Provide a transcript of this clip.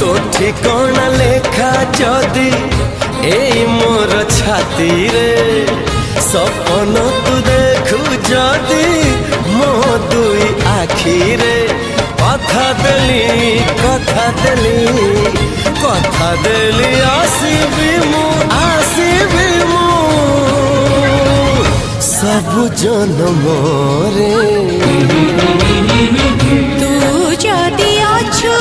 तो ठिकाना लेखा जदि ए मोर छाती रे सपन तू देखु जदि मो दुई आखी रे कथा देली आसीबी मु सब जन्म रे तू जदि अछु